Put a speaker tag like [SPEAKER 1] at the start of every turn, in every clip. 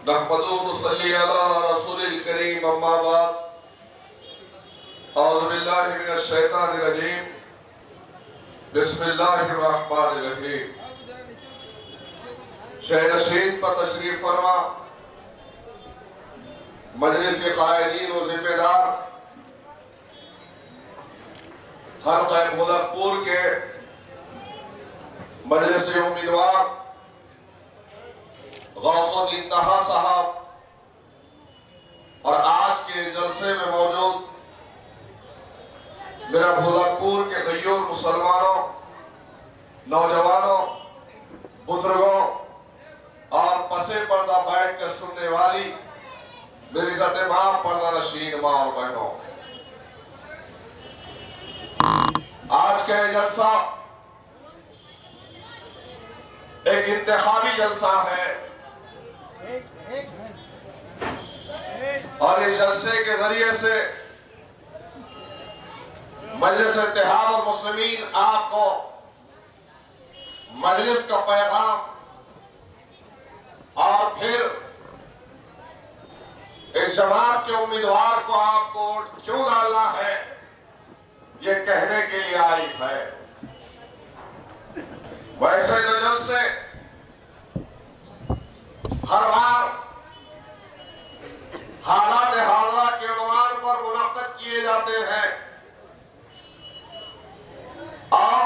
[SPEAKER 1] नहमदुहु व नसल्ली अला रसूलिल करीम अम्मा बाद औज़ु बिल्लाहि मिनश शैतानिर रजीम बिस्मिल्लाहिर रहमानिर रहीम। शहर नशीन पर तशरीफ फरमा, मजलिस के कायदीन और जिम्मेदार, हल्का मुलकपुर के मजलिस के उम्मीदवार गौसुद्दीन तहा साहब और आज के जलसे में मौजूद मेरा भोलकपुर के गैयूर मुसलमानों, नौजवानों, बुजुर्गों और पसे पर्दा बैठ कर सुनने वाली मेरी इज्जत मां पर्दा नशीन मां और बहनों, आज का जलसा एक इंतखाबी जलसा है और इस जलसे के जरिए से मजलिस इत्तेहाद और मुस्लिमीन आपको मजलिस का पैगाम और फिर इस जमात के उम्मीदवार को आपको वोट क्यों डालना है ये कहने के लिए आई है। वैसे तो जलसे हर बार हालात हालरा के उन्वान पर मुनक्कद किए जाते हैं और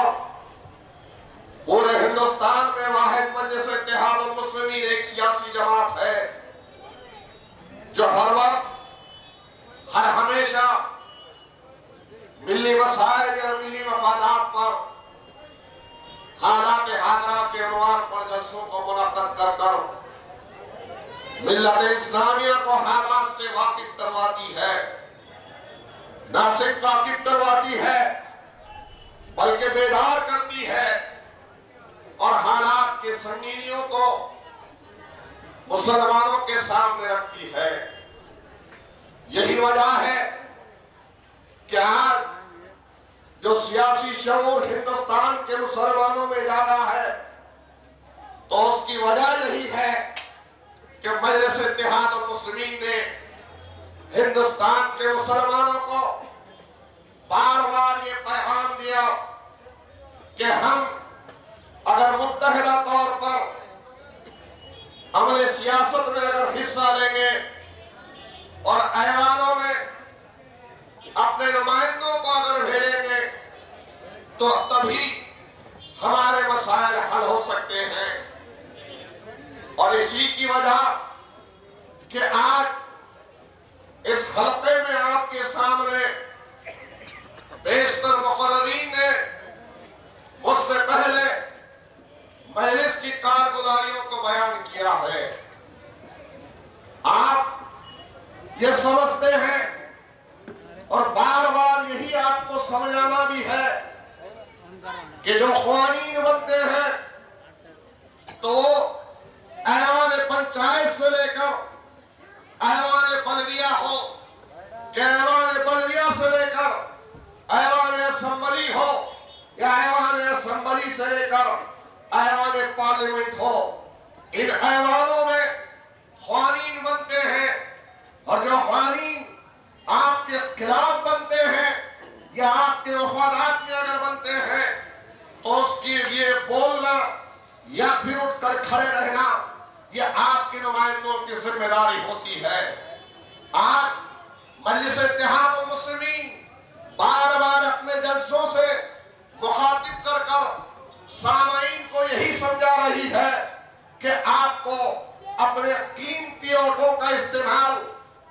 [SPEAKER 1] पूरे हिंदुस्तान में वाहिद मजलिस इत्तेहाद और मुस्लिमीन एक सियासी जमात है जो हर वक्त हर हमेशा मिली मसाइल या मिली मफादात पर हालात हाजरा के उन्वान पर जलसों को मुनक्कद कर कर मिल्लत इस्लामिया को हालात से वाकिफ करवाती है। न सिर्फ वाकिफ करवाती है बल्कि बेदार करती है और हालात के संगीनियों को मुसलमानों के सामने रखती है। यही वजह है कि आज जो सियासी शऊर हिंदुस्तान के मुसलमानों में ज्यादा है तो उसकी वजह यही है कि मजलिस इत्तेहाद और मुस्लिमीन ने हिंदुस्तान के मुसलमानों को बार बार ये पैगाम दिया कि हम अगर मुत्तहिदा तौर पर अमले सियासत में अगर हिस्सा लेंगे और ऐवानों में अपने नुमाइंदों को अगर भेजेंगे तो तभी हमारे मसाइल हल हो सकते हैं। और इसी की वजह कि आज इस हल्के में आपके सामने बेशतर मुकर्ररीन ने उससे पहले मजलिस की कारगुजारियों को बयान किया है। आप ये समझते हैं और बार बार यही आपको समझाना भी है कि जो क़वानीन बनते हैं तो वो ऐवान पंचायत से लेकर ऐवान बल्दिया हो, ऐवान बल्दिया से लेकर ऐवान असेंबली हो या ऐवान असेंबली से लेकर ऐवान पार्लियामेंट हो, इन ऐवानों में क़वानीन बनते हैं और जो क़वानीन आपके खिलाफ बनते हैं या आपके वफादात में अगर बनते हैं तो उसके लिए बोलना या फिर उठकर खड़े रहना ये आपके नुमाइंदों की जिम्मेदारी होती है। आज मजलिस इत्तेहाद और मुस्लिमीन बार बार अपने जलसों से मुखातिब कर कर सामाईन को यही समझा रही है कि आपको अपने कीमती वोटों का इस्तेमाल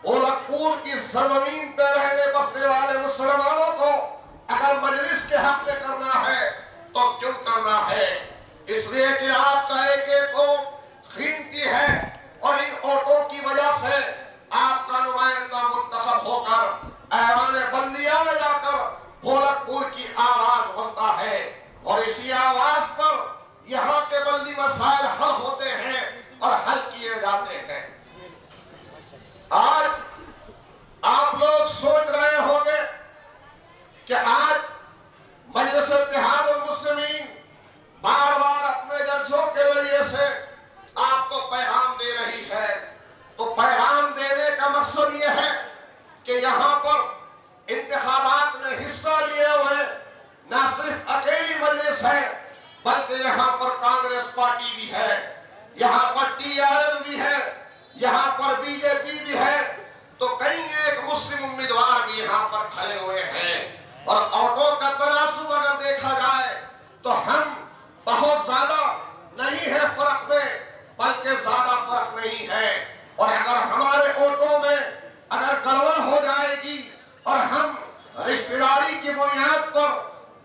[SPEAKER 1] भोलकपुर की सरजमीन पर रहने बसने वाले मुसलमानों को अगर मजलिस के हक में करना है तो क्यों करना है? इसलिए कि आपका एक एक वोट कीमती है और इन वोटों की वजह से आपका नुमाइंदा मुंतखब होकर ऐवान बल्दिया में जाकर भोलकपुर की आवाज बनता है और इसी आवाज पर यहाँ के बल्दी मसाइल हल होते हैं और हल किए जाते हैं। आज आप लोग सोच रहे होंगे कि आज मजलिस इत्तेहाद और मुस्लिमीन बार बार अपने जलसों के जरिए से यहाँ पर टीआरएस भी है, यहाँ पर बीजेपी भी है, तो कई एक मुस्लिम उम्मीदवार भी यहाँ पर खड़े हुए हैं। और ऑटो का तनासुब अगर देखा जाए तो हम बहुत ज्यादा नहीं है फर्क में, बल्कि ज्यादा फर्क नहीं है। और अगर हमारे ऑटो में अगर गड़बड़ हो जाएगी और हम रिश्तेदारी की बुनियाद पर,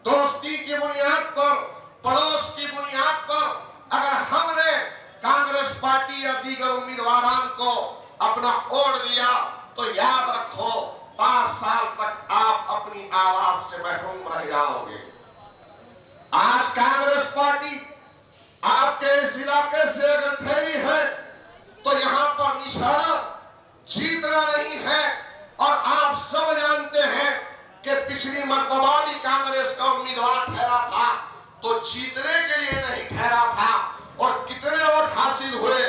[SPEAKER 1] दोस्ती की बुनियाद पर, पड़ोस की बुनियाद पर अगर हमने कांग्रेस पार्टी या दीगर उम्मीदवारों को अपना वोट दिया, तो याद रखो 5 साल तक आप अपनी आवाज से महरूम रह जाओगे। आज कांग्रेस पार्टी आपके इस इलाके से अगर ठहरी है तो यहां पर निशाना जीतना नहीं है। और आप सब जानते हैं कि पिछली मर्तबा भी कांग्रेस का उम्मीदवार ठहरा था तो जीतने के लिए नहीं ठहरा था। और कितने वोट हासिल हुए,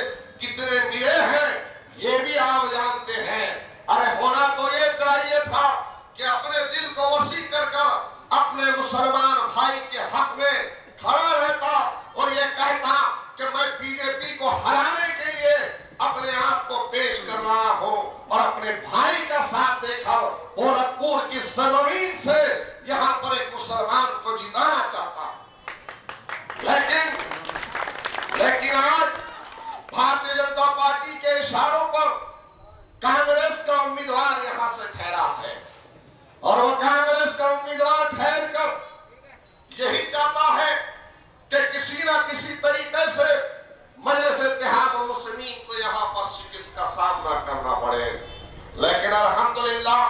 [SPEAKER 1] कितने मिले हैं, ये भी आप जानते हैं। अरे होना तो ये चाहिए था कि अपने दिल को वसी कर कर अपने मुसलमान भाई के हक में खड़ा रहता और ये कहता कि मैं बीजेपी को हराने के लिए अपने आप को पेश कर रहा हूं और अपने भाई का साथ देकर गोरखपुर की सरजमीन से यहां पर एक मुसलमान को जिताना चाहता। लेकिन आज भारतीय जनता पार्टी के इशारों पर कांग्रेस का उम्मीदवार यहां से ठहरा है और वो कांग्रेस का उम्मीदवार ठहर कर यही चाहता है कि किसी ना किसी तरीके से मजलिस इत्तेहाद और मुस्लिमीन को यहां पर शिकस्त का सामना करना पड़े। लेकिन अल्हम्दुलिल्लाह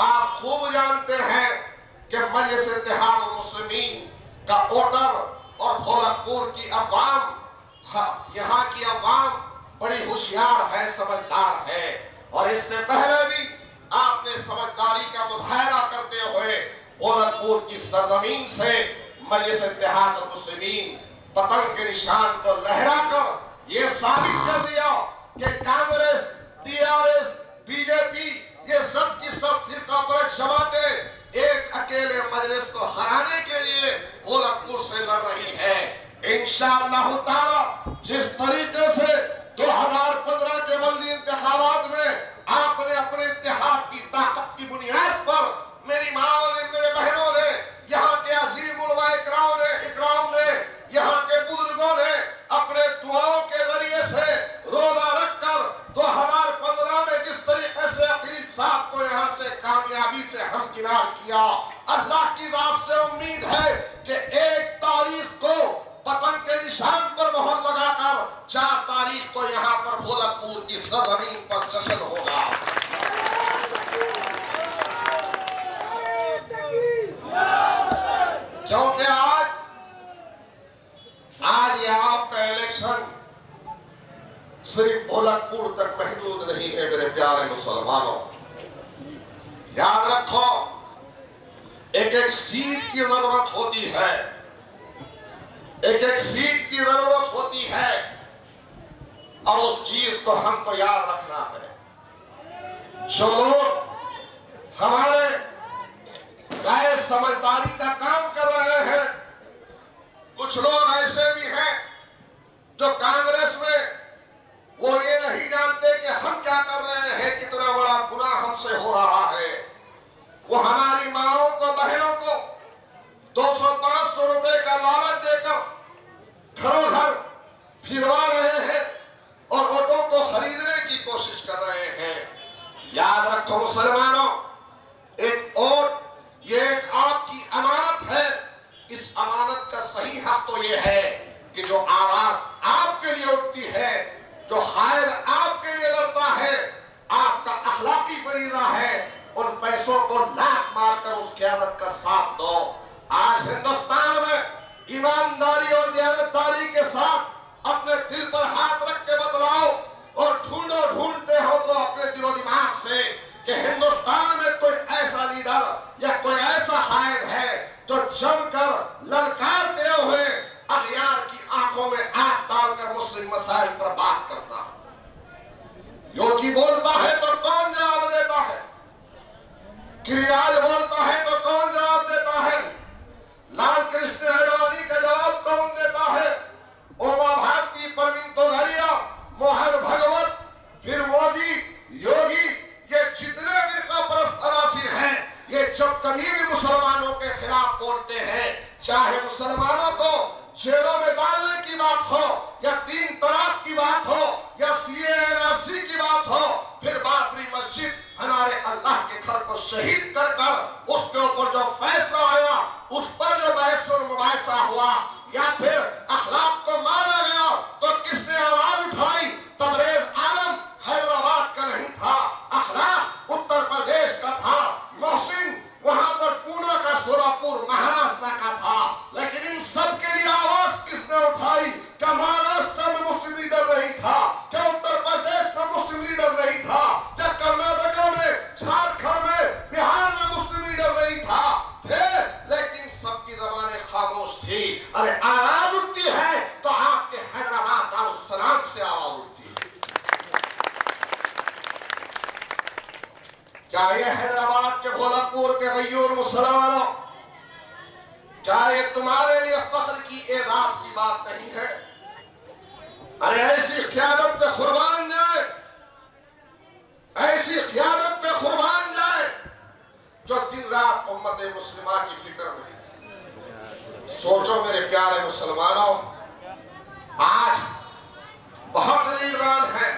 [SPEAKER 1] आप खूब जानते हैं कि मजलिस इत्तेहाद और मुस्लिमीन का वोटर और गोरखपुर की अवाम, यहाँ की अवाम बड़ी होशियार है, समझदार है। और इससे पहले भी आपने समझदारी का मुजाहरा करते हुए गोरखपुर की सरजमीन से मजलिस इत्तेहाद और मुस्लिमीन पतंग के निशान को लहराकर ये साबित कर दिया कि कांग्रेस, टीआरएस, बीजेपी, ये सब की सब फिरकापरस्त जमातें एक अकेले मजलिस को हराने के लिए गोरखपुर से लड़ रही है। इंशाअल्लाह ताला जिस तरीके से 2015 के बल्दी इंतखाबात में आपने अपने इत्तेहाद की ताकत की बुनियाद पर मेरी माओ ने, मेरे बहनों ने, यहाँ के अजीम उलमा इकराम ने, यहाँ के बुजुर्गों ने अपने दुआओं के जरिए से रोजा रखकर 2015 में जिस तरीके से अकील साहब को यहाँ से कामयाबी से हमकिनार किया, अल्लाह की जात से उम्मीद है कि 1 तारीख को पतंग के निशान पर मोहर लगाकर 4 तारीख को यहाँ पर गोरखपुर की सरजमीन पर जश्न होगा। क्योंकि आज यहाँ का इलेक्शन सिर्फ गोरखपुर तक महदूद नहीं है। मेरे प्यारे मुसलमानों, याद रखो एक सीट की जरूरत होती है, एक सीट की जरूरत होती है और उस चीज को हमको याद रखना है। जो लोग हमारे गैर समझदारी का काम कर रहे हैं, कुछ लोग ऐसे भी हैं जो कांग्रेस में वो ये नहीं जानते कि हम क्या कर रहे हैं, कितना बड़ा गुनाह हमसे हो रहा है। वो हमारी माओं को, बहनों को 200-500 रुपए का लालच देकर घरों घर फिरवा रहे हैं और वोटों को खरीदने की कोशिश कर रहे हैं। याद रखो मुसलमानों, एक वोट ये एक आपकी अमानत है। इस अमानत का सही हक तो ये है कि जो आवाज आपके लिए उठती है, जो हायर आपके लिए लड़ता है, आपका अखलाकी फरीजा है, उन पैसों को लात मारकर उस क़यादत का साथ दो। आज हिंदुस्तान में ईमानदारी और दयानतदारी के साथ अपने दिल पर हाथ रख के बतलाओ और ढूंढते हो तो अपने दिलो दिमाग से कि हिंदुस्तान में कोई ऐसा लीडर या कोई ऐसा हायर है जो जमकर ललकारते हुए अगयार की आंखों में आग डालकर मुस्लिम मसाइल पर बात करता है। योगी बोलता है तो कौन जवाब देता है, गिरिराज बोलता है तो कौन जवाब देता है, लाल कृष्ण अडवाणी का जवाब कौन देता है, उमा भारती, परवीन तोगड़िया को शहीद कर कर उसके ऊपर जो फैसला आया, उस पर जो बहस और मुबाहिसा हुआ, या फिर अखलाक को मारा गया, तो किसने आवाज उठाई? तबरेज आलम हैदराबाद का नहीं था, अखलाक उत्तर प्रदेश का था, मोहसिन वहां पर पूना का सोलापुर महाराष्ट्र का था। लेकिन इन सब के लिए आवाज किसने उठाई? क्या महाराष्ट्र में मुस्लिम लीडर नहीं था? क्या उत्तर प्रदेश में मुस्लिम लीडर नहीं था? क्या कर्नाटक में, झारखंड में, बिहार में मुस्लिम लीडर नहीं था? थे, लेकिन सबकी जबानें खामोश थी। अरे आवाज उठती है तो आपके हैदराबाद दारुस्सलाम से आवाज उठती है। क्या ये हैदराबाद के भोलापुर के गयूर मुसलमानों, क्या ये तुम्हारे लिए फख्र की, एजाज की बात नहीं है? अरे ऐसी क़यादत पे कुर्बान जाए, ऐसी क़यादत पे कुर्बान जाए जो दिन रात उम्मत मुस्लिमा की फिक्र में है। सोचो मेरे प्यारे मुसलमानों, आज बहुत लीडरान है,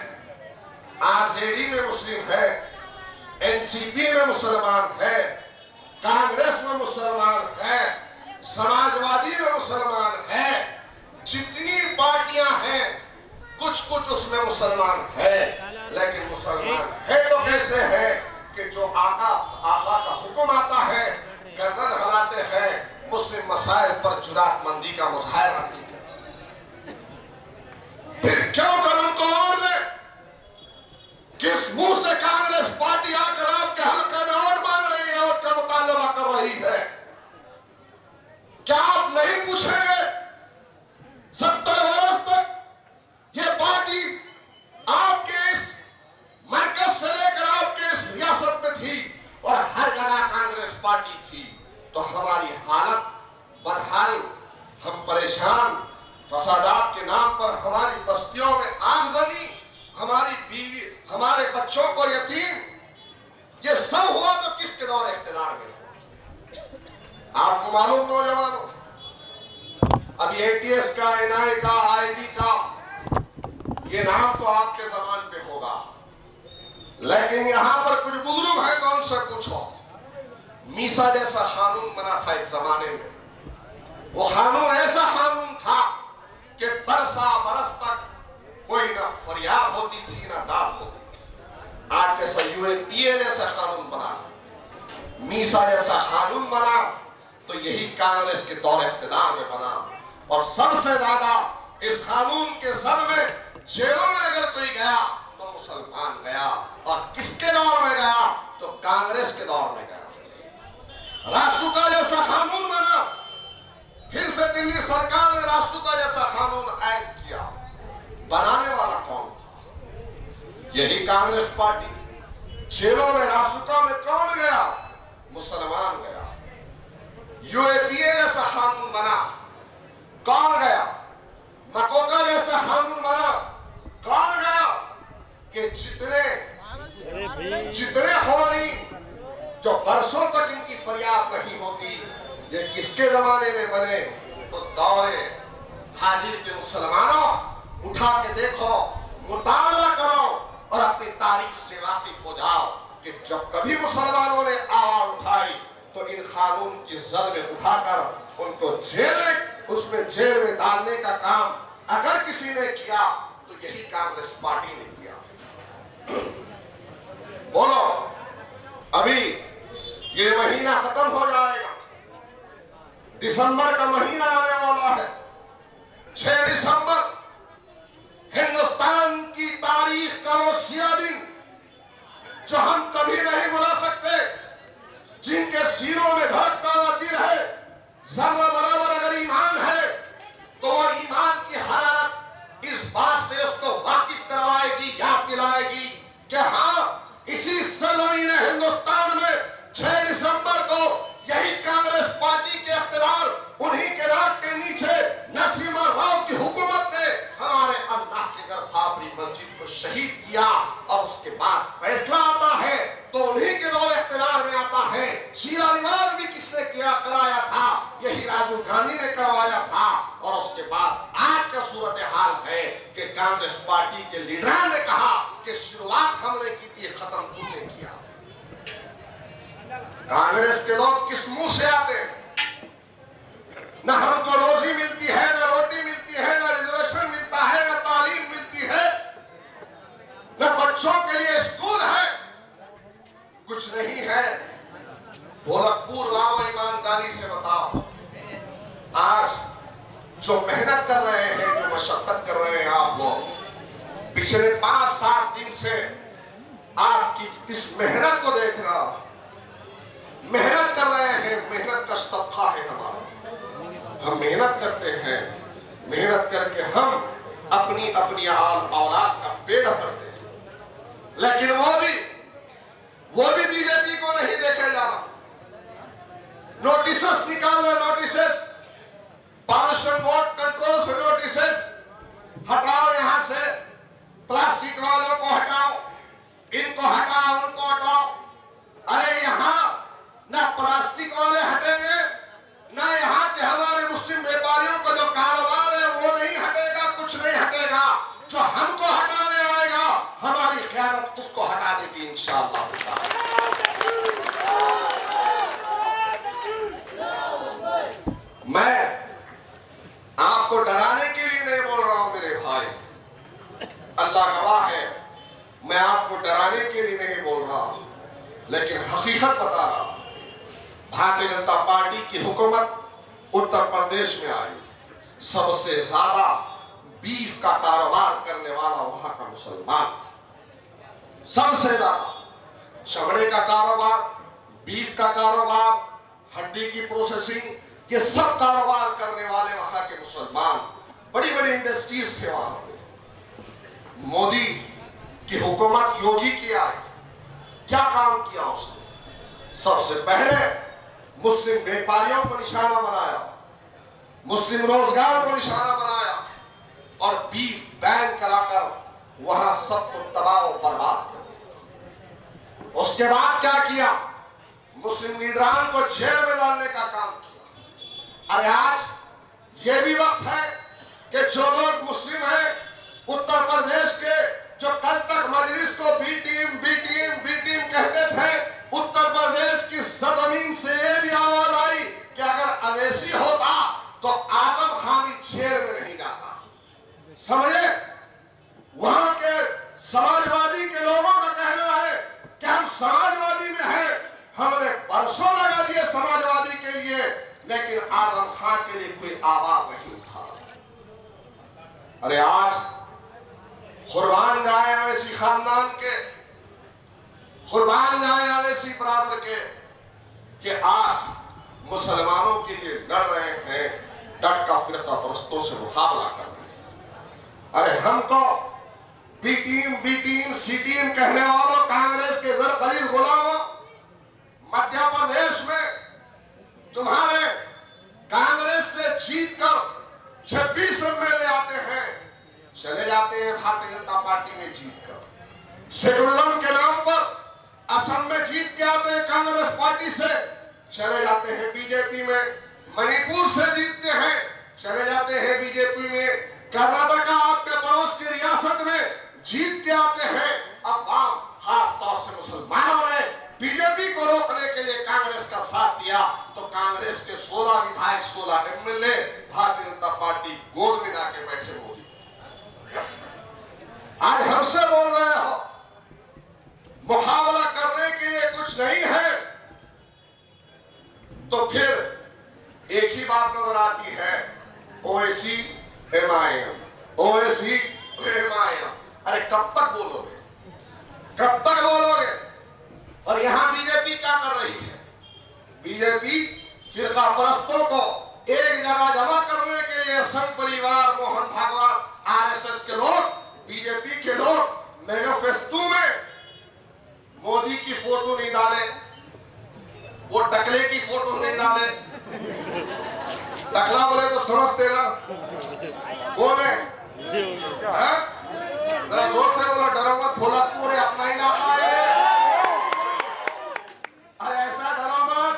[SPEAKER 1] आरजेडी में मुस्लिम है, एनसीपी में मुसलमान है, कांग्रेस में मुसलमान है, समाजवादी में मुसलमान है, जितनी पार्टियां हैं कुछ कुछ उसमें मुसलमान है। लेकिन मुसलमान है तो कैसे है कि जो आका का हुक्म आता है गर्दन हिलाते हैं, मुस्लिम मसाइल पर जुरातमंदी का मुजाहरा नहीं करते। फिर क्यों कर उनको और दे? किस मुंह से कांग्रेस पार्टी आकर आपके हल्के में वोट मांग रही है, वोट का मुतालबा कर रही है? क्या आप नहीं पूछेंगे? 70 वर्ष तक ये पार्टी आपके इस मरकज से लेकर आपके इस रियासत में थी और हर जगह कांग्रेस पार्टी थी, तो हमारी हालत बदहाल, हम परेशान, फसादात के नाम पर हमारी बस्तियों में आगजनी, हमारी बीवी, हमारे बच्चों को यतीम, ये सब हुआ तो किसके दौर इख्तिदार में हुआ? आपको मालूम नौजवानों, अभी एटीएस का, एनआई का, आईबी का, ये नाम तो आपके जबान पे होगा, लेकिन यहां पर कुछ बुजुर्ग हैं तो उनसे पूछो। मीसा जैसा कानून बना था एक जमाने में, वो कानून ऐसा कानून था कि बरसा बरस तक कोई ना फरियाद होती थी ना दाद होती थी। आज जैसा यूएपीए जैसा कानून बना, मीसा जैसा कानून बना, तो यही कांग्रेस के दौर इख्तिदार में बना। और सबसे ज्यादा इस कानून के जद में जेलों में अगर कोई गया तो मुसलमान गया, और किसके दौर में गया? तो कांग्रेस के दौर में गया। रासुका जैसा कानून बना, फिर से दिल्ली सरकार ने रासुका जैसा कानून ऐड किया। बनाने वाला कौन था? यही कांग्रेस पार्टी। जेलों में रासुका में कौन गया? मुसलमान गया। यूएपीए जैसा कानून बना, कौन गया? मकोका जैसा कानून बना, कौन गया? कि जितने खवानी जो बरसों तक इनकी फरियाद नहीं होती, ये किसके जमाने में बने? तो दौरे हाजिर के मुसलमानों, उठा के देखो, मुताला करो और अपनी तारीख से वाकिफ हो जाओ कि जब कभी मुसलमानों ने आवाज उठाई तो इन कानून की जद में उठाकर उनको जेल में डालने का काम अगर किसी ने किया तो यही कांग्रेस पार्टी ने किया। बोलो, अभी ये महीना खत्म हो जाएगा, दिसंबर का महीना आने वाला है। 6 दिसंबर हिंदुस्तान की तारीख का वो सिया दिन जो हम कभी नहीं भुला सकते, जिनके सीनों में धड़कता हुआ दिल है, जर्रा बराबर अगर ईमान है तो वो ईमान की हरारत इस बात से उसको वाकिफ करवाएगी, याद दिलाएगी कि हाँ, इसी सरजमीन हिंदुस्तान में 6 दिसंबर को यही कांग्रेस पार्टी के इख्तिदार, उन्हीं के नाक के नीचे नरसिम्हा राव की हुकूमत ने हमारे अल्लाह के घर बाबरी मस्जिद को शहीद किया। और उसके बाद फैसला आता है तो उन्हीं के दौर इख्तिदार में आता है। शीरा निवाज भी किसने किया, कराया था? यही राजीव गांधी ने करवाया था। और उसके बाद आज का सूरत हाल है कि कांग्रेस पार्टी के लीडर ने कहा कि शुरुआत हमने की थी, खत्म तुमने किया। कांग्रेस के लोग किस मुंह से आते हैं? न हमको रोजी मिलती है, न रोटी मिलती है, न रिजर्वेशन मिलता है, न तालीम मिलती है, न बच्चों के लिए स्कूल है, कुछ नहीं है। गोरखपुर वालों, ईमानदारी से बताओ, आज जो मेहनत कर रहे हैं, जो मशक्कत कर रहे हैं आप लोग, पिछले 5-7 दिन से आपकी इस मेहनत को देख रहा, मेहनत कर रहे हैं, मेहनत का स्तब्धा है हमारा। हम मेहनत करते हैं, मेहनत करके हम अपनी अपनी औलाद का पेड़ भरते हैं, लेकिन वो भी बीजेपी को नहीं देखे जाना। नोटिसेस निकालना, नोटिसेस, पॉल्यूशन बोर्ड कंट्रोल से नोटिसेस हटाओ, यहां से प्लास्टिक वालों को हटाओ, इनको हटाओ, उनको हटाओ। अरे यहां ना प्लास्टिक वाले हटेंगे, ना यहाँ के हमारे मुस्लिम व्यापारियों का जो कारोबार है वो नहीं हटेगा, कुछ नहीं हटेगा। जो हमको हटाने आएगा, हमारी क़यादत उसको हटा देगी इंशाअल्लाह। मैं आपको डराने के लिए नहीं बोल रहा हूं मेरे भाई, अल्लाह गवाह है, मैं आपको डराने के लिए नहीं बोल रहा, लेकिन हकीकत बता रहा हूं। भारतीय जनता पार्टी की हुकूमत उत्तर प्रदेश में आई, सबसे ज्यादा बीफ का कारोबार करने वाला वहां का मुसलमान था। सबसे ज्यादा चमड़े का कारोबार, बीफ का कारोबार, हड्डी की प्रोसेसिंग, ये सब कारोबार करने वाले वहां के मुसलमान, बड़ी बड़ी इंडस्ट्रीज थे वहां पे। मोदी की हुकूमत, योगी की आई, क्या काम किया उसने? सबसे पहले मुस्लिम व्यापारियों को निशाना बनाया, मुस्लिम रोजगार को निशाना बनाया और बीफ बैंक कराकर वहां सबको तबाह और बर्बाद कर दिया। उसके बाद क्या किया? मुस्लिम लीडरान को जेल में डालने का काम किया। अरे आज ये भी वक्त है कि जो लोग मुस्लिम हैं उत्तर प्रदेश के, जो कल तक मजलिस को बी टीम कहते थे, उत्तर प्रदेश की सरजमीन से ये भी आवाज आई कि अगर अवैसी होता तो आजम खानी जेल में नहीं जाता। समझे? वहां के समाजवादी के लोगों का कहना है कि हम समाजवादी में हैं, हमने बरसों लगा दिए समाजवादी के लिए, लेकिन आजम खान के लिए कोई आवाज नहीं उठा। अरे आज कुर्बान जाए अवैसी खानदान के, कुर्बान जाए अवैसी बरादर के, कि आज मुसलमानों के लिए लड़ रहे हैं, डट का फिरका परस्तों से मुकाबला कर रहे हैं। अरे हमको बी टीम सी टीम कहने वालों, कांग्रेस के गलील गुलामों, मध्य प्रदेश में तुम्हारे कांग्रेस से जीतकर 26 एमएलए आते हैं, चले जाते हैं भारतीय जनता पार्टी में जीतकर। सेकुलर के नाम पर असम में जीत के आते हैं कांग्रेस पार्टी से, चले जाते हैं बीजेपी में। मणिपुर से जीतते हैं, चले जाते हैं बीजेपी में। कर्नाटक आपके पड़ोस की रियासत में जीत के आते हैं। अब आप खास तौर से मुसलमानों ने बीजेपी को रोकने के लिए कांग्रेस का साथ दिया, तो कांग्रेस के 16 विधायक, 16 एमएलए भारतीय जनता पार्टी गोद में जाके बैठे। मोदी आज हमसे बोल रहे हो मुकाबला करने के लिए कुछ नहीं है, तो फिर एक ही बात नजर आती है, ओवैसी एमआईएम, ओवैसी एमआईएम। अरे कब तक बोलोगे, कब तक बोलोगे? और यहां बीजेपी क्या कर रही है? बीजेपी फिरका परस्तों को एक जगह जमा करने के लिए संघ परिवार, मोहन भागवत, आरएसएस के लोग, बीजेपी के लोग मैनिफेस्टो में मोदी की फोटो नहीं डाले, वो टकले की फोटो नहीं डाले। टकला बोले तो समझते ना, बोले जरा जोर से बोलो, डरो मत, भोलापुर है, अपना इलाका है। अरे ऐसा डरो मत,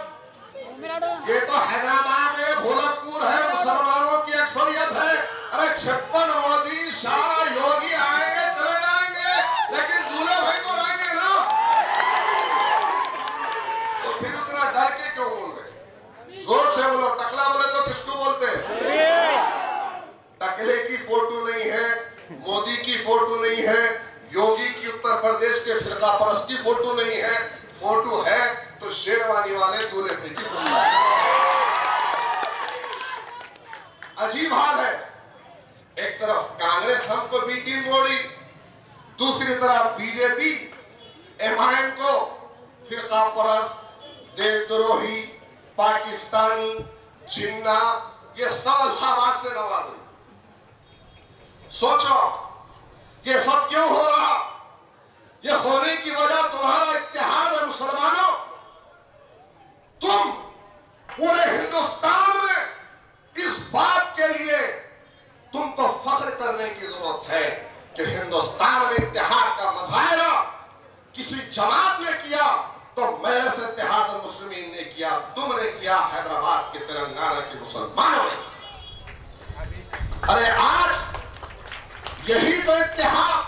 [SPEAKER 1] ये तो हैदराबाद है, भोलापुर है, मुसलमानों की अक्सरियत है। अरे 56 मोदी, शाह, योगी आएंगे, चले जाएंगे, लेकिन दूल्हे भाई तो रहेंगे ना। तो फिर उतना फोटो नहीं है, योगी की उत्तर प्रदेश के फिरका परस्ती फोटो नहीं है, फोटो है तो शेरवानी वाले दूल्हे भाई की फोटो है। अजीब हाल है, एक तरफ कांग्रेस हमको बीटी मोड़ी, दूसरी तरफ बीजेपी एमआईएम को फिरका परस्त, देशद्रोही, पाकिस्तानी, जिन्ना, ये सब अल्फाज से नवाज रही। सोचो ये सब क्यों हो रहा? ये होने की वजह तुम्हारा इत्तेहाद है मुसलमानों। तुम पूरे हिंदुस्तान में इस बात के लिए तुमको फख्र करने की जरूरत है कि हिंदुस्तान में इत्तेहाद का मुजाहरा किसी जमात ने किया तो मेरे से इत्तेहाद मुस्लिमीन ने किया, तुमने किया, हैदराबाद के तेलंगाना के मुसलमानों ने। अरे आज यही तो इत्तेहाद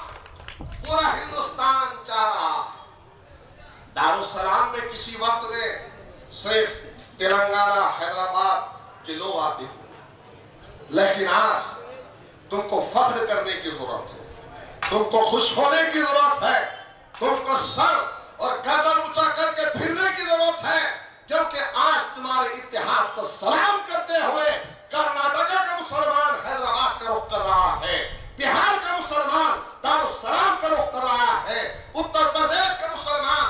[SPEAKER 1] पूरा हिंदुस्तान चाह रहा। दारुस्सलाम में किसी वक्त में सिर्फ तेलंगाना हैदराबाद के लोग आते थे, लेकिन आज तुमको फख्र करने की जरूरत है, तुमको खुश होने की जरूरत है, तुमको सर और गर्दन ऊंचा करके फिरने की जरूरत है, क्योंकि आज तुम्हारे इत्तेहाद को सलाम करते हुए कर्नाटक का मुसलमान हैदराबाद का रुख कर रहा है, बिहार का मुसलमान दारुस्सलाम का रुख कर रहा है, उत्तर प्रदेश का मुसलमान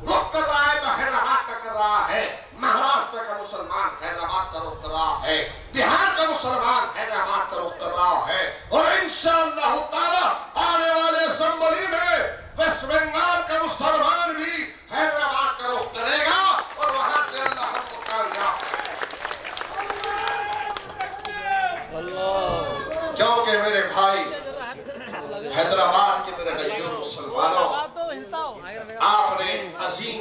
[SPEAKER 1] रुख कर रहा है तो हैदराबाद का कर रहा है, महाराष्ट्र का मुसलमान हैदराबाद का रुख कर रहा है, बिहार का मुसलमान हैदराबाद का रुख कर रहा है, और इंशाअल्लाह ताला आने वाले असेंबली में वेस्ट बंगाल का मुसलमान भी हैदराबाद का रुख करेगा और वहां से अल्लाह हमको कामयाब करेगा। क्योंकि मेरे भाई हैदराबाद के मेरे गरीब मुसलमानों, आपने अजीम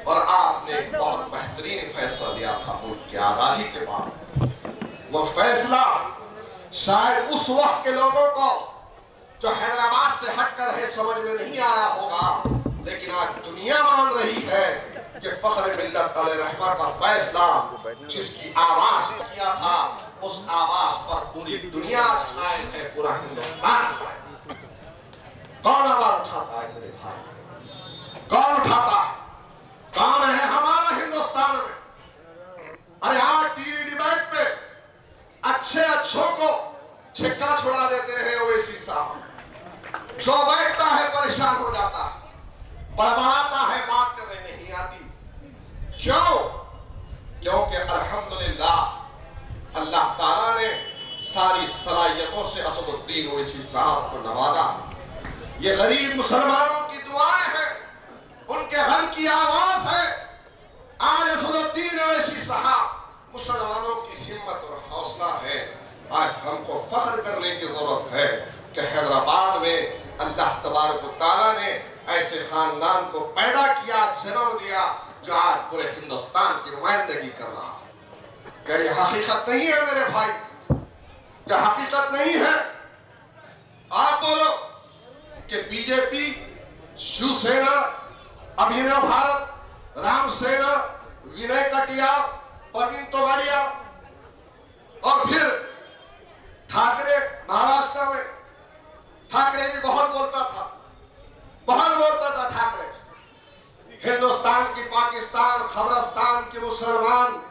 [SPEAKER 1] और आपने बहुत बेहतरीन फैसला लिया था मुल्क की आजादी के बाद। वो फैसला शायद उस वक्त के लोगों को जो हैदराबाद से हटकर है समझ में नहीं आया होगा, लेकिन आज दुनिया मान रही है कि फख्र मिल्लत रहमा का फैसला जिसकी आवाज किया था उस आवाज पर पूरी दुनिया छायल है, पूरा हिंदुस्तान। कौन आवाज उठाता है मेरे भाई? कौन उठाता है? कौन है हमारा हिंदुस्तान में? अरे आज टीवी डिबेट पे अच्छे अच्छों को छिक्का छुड़ा देते हैं ओवैसी साहब, जो बैठता है परेशान हो जाता है, बड़बड़ाता है, बात करने नहीं आती। क्यों? क्योंकि अल्हम्दुलिल्लाह अल्लाह ताला ने सारी सलाहियतों से असदुद्दीन ओवैसी साहब को नवाजा। ये गरीब मुसलमानों की दुआएं हैं, उनके गम की आवाज है। आज असदुद्दीन ओवैसी साहब मुसलमानों की हिम्मत और हौसला है। आज हमको फख्र करने की जरूरत है कि हैदराबाद में अल्लाह तबारक व तआला ने ऐसे खानदान को पैदा किया, जन्म दिया, जो आज पूरे हिंदुस्तान की नुमाइंदगी कर रहा है। क्या यह हकीकत नहीं है मेरे भाई? क्या हकीकत नहीं है? आप बोलो कि बीजेपी, शिवसेना, अभिनव भारत, राम सेना, विनय कटियार, प्रवीण तोगाड़िया और फिर ठाकरे, महाराष्ट्र में ठाकरे भी बहुत बोलता था ठाकरे। हिंदुस्तान की पाकिस्तान, खबरस्तान के मुसलमान,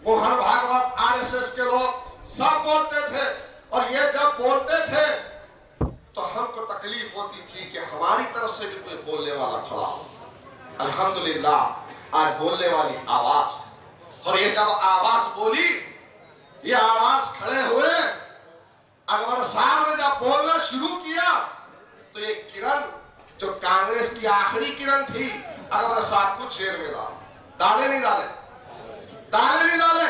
[SPEAKER 1] मोहन भागवत, आरएसएस के लोग सब बोलते थे, और ये जब बोलते थे तो हमको तकलीफ होती थी कि हमारी तरफ से भी कोई बोलने वाला खड़ा हो। अल्हम्दुलिल्लाह आज बोलने वाली आवाज है, और ये जब आवाज बोली, ये आवाज खड़े हुए, अकबर साहब ने जब बोलना शुरू किया तो ये किरण जो कांग्रेस की आखिरी किरण थी, अकबर साहब को जेल में डाले नहीं डाले? डाले नहीं डाले?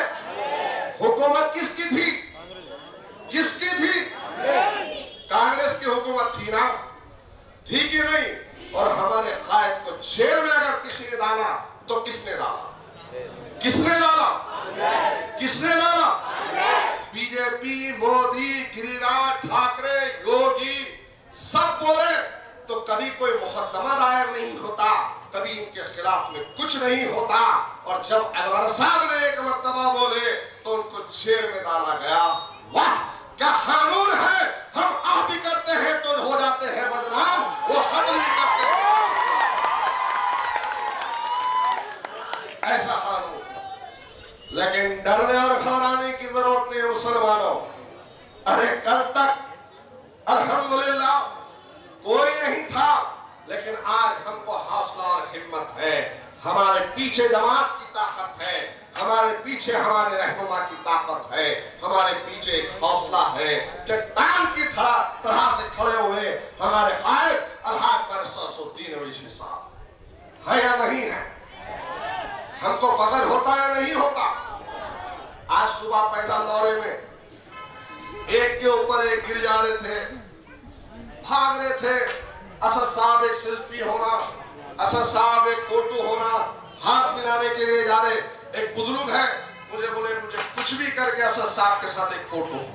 [SPEAKER 1] हुकूमत किसकी थी? किसकी थी? कांग्रेस की हुकूमत थी ना? थी कि नहीं? और हमारे कायद को जेल में अगर किसी ने डाला तो किसने डाला? किसने डाला? किसने डाला? बीजेपी, मोदी, गिरिराज, ठाकरे, योगी सब बोले तो कभी कोई मुकदमा दायर नहीं होता, कभी इनके खिलाफ में कुछ नहीं होता, और जब अकबर साहब ने एक मर्तबा बोले तो उनको जेल में डाला गया। वाह क्या कानून है! हम आदि करते हैं तो हो हमारे पीछे जमात की ताकत है, हमारे पीछे हमारे रहनुमा की ताकत है, हमारे पीछे हौसला है। चट्टान की तरह से खड़े हुए हमारे कायद अलहाज बरसुद्दीन अवैसी साहब है या नहीं है? हमको फख्र होता है नहीं होता? आज सुबह पैदल दौरे में एक के ऊपर एक गिर जा रहे थे, भाग रहे थे। असद साहब एक सेल्फी होना, असद साहब एक फोटो होना, हाथ मिलाने के लिए जा रहे। एक बुजुर्ग है, मुझे बोले मुझे कुछ भी करके असद साहब के साथ एक फोटो हो।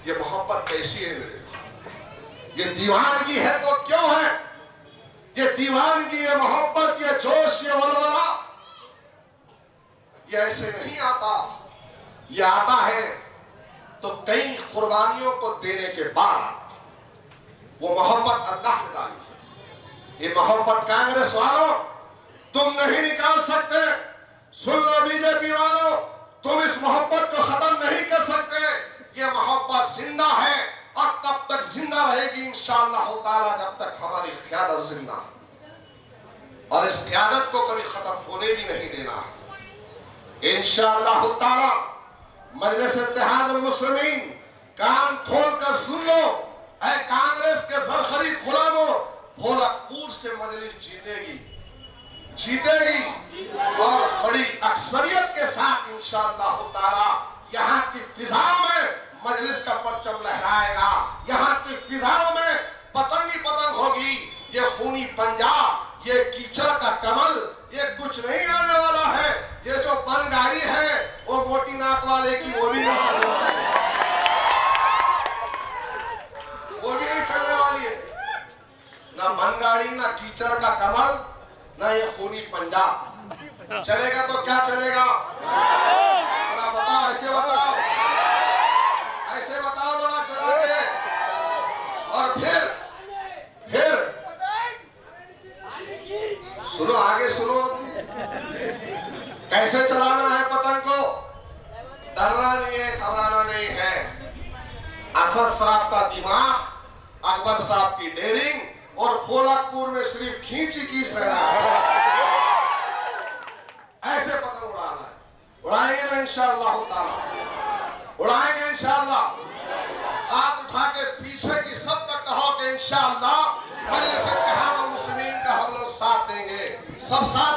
[SPEAKER 1] ये मोहब्बत कैसी है मेरे? ये दीवानगी है तो क्यों है? ये दीवानगी, ये मोहब्बत, ये जोश, ये वलवला, ये ऐसे नहीं आता। ये आता है तो कई कुर्बानियों को देने के बाद। वो मोहब्बत अल्लाह ने डाली है। ये मोहब्बत कांग्रेस वालों तुम नहीं निकाल सकते। सुन लो बीजेपी वालों, तुम इस मोहब्बत को खत्म नहीं कर सकते। ये मोहब्बत जिंदा है और तब तक जिंदा रहेगी इंशाअल्लाह ताला, जब तक हमारी क़यादत जिंदा है। और इस क़यादत को कभी खत्म होने भी नहीं देना है इंशाअल्लाह ताला। मजलिस इत्तेहादुल मुस्लिमीन, कान खोल कर सुन लो। ऐ कांग्रेस के सरखरीद गुलामों, भोलकपुर से मजलिस जीतेगी, जीतेगी और बड़ी अक्सरियत के साथ इंशाअल्लाह ताला। यहाँ की फिजाओं में मजलिस का परचम लहराएगा, यहाँ की फिजाओं में पतंग ही पतंग होगी। ये खूनी पंजाब, ये कीचड़ का कमल, ये कुछ नहीं आने वाला है। ये जो बन गाड़ी है वो मोटी नाक वाले की, वो भी नहीं चलने वाली है, वो भी नहीं चलने वाली है। ना बन गाड़ी, ना कीचड़ का कमल, ना ये खूनी पंजाब। चलेगा तो क्या चलेगा? बताओ, ऐसे बताओ, ऐसे बताओ जरा चला के। और फिर सुनो, आगे सुनो, कैसे चलाना है पतंग को। डरना नहीं है, घबराना नहीं है। असद साहब का दिमाग, अकबर साहब की डेयरिंग और भोलकपुर में सिर्फ खींच ही खींच लेना है। ऐसे पतंग उड़ाना है, उड़ाएंगे ना इंशाअल्लाह ताला, उड़ाएंगे इंशाअल्लाह। हाथ उठा के पीछे की सब तक कहो कि इंशाअल्लाह मजलिस इत्तेहादुल मुस्लिमीन का हम लोग साथ देंगे। सब साथ